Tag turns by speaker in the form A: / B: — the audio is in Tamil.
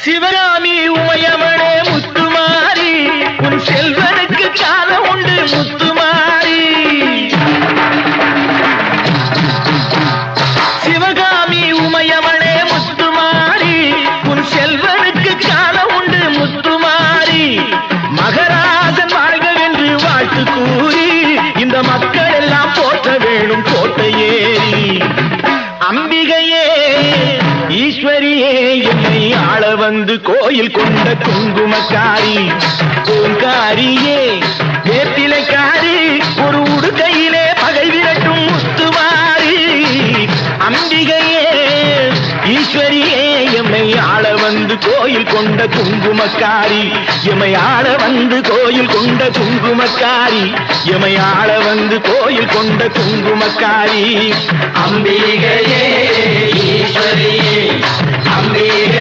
A: சிவகாமி உமையவளே முத்துமாரி உன் செல்வனுக்கு காலம் உண்டு முத்துமாரி. சிவகாமி உமையவளே முத்துமாரி உன் செல்வனுக்கு காலம் உண்டு முத்துமாரி. மகராஜன் வாழ்க என்று வாழ்த்து கூறி இந்த மக்கள் எல்லாம் போற்ற வேணும் கோட்டையேறி. அம்பிகையே ஈஸ்வரியே என்னை ஆள வந்து கோயில் கொண்ட குங்குமக்காரி. பூங்காரியே வேப்பிலைக்காரி ஒரு உடுக்கையிலே பகை விரட்டும் முத்துமாரி. அம்பிகையே ஈஸ்வரியே எம்மை ஆள வந்து கோயில் கொண்ட குங்குமக்காரி. எமை ஆள வந்து கோயில் கொண்ட குங்குமக்காரி. எமை ஆள வந்து கோயில் கொண்ட குங்குமக்காரி. அம்பிகையே ஈஸ்வரியே அம்பிகை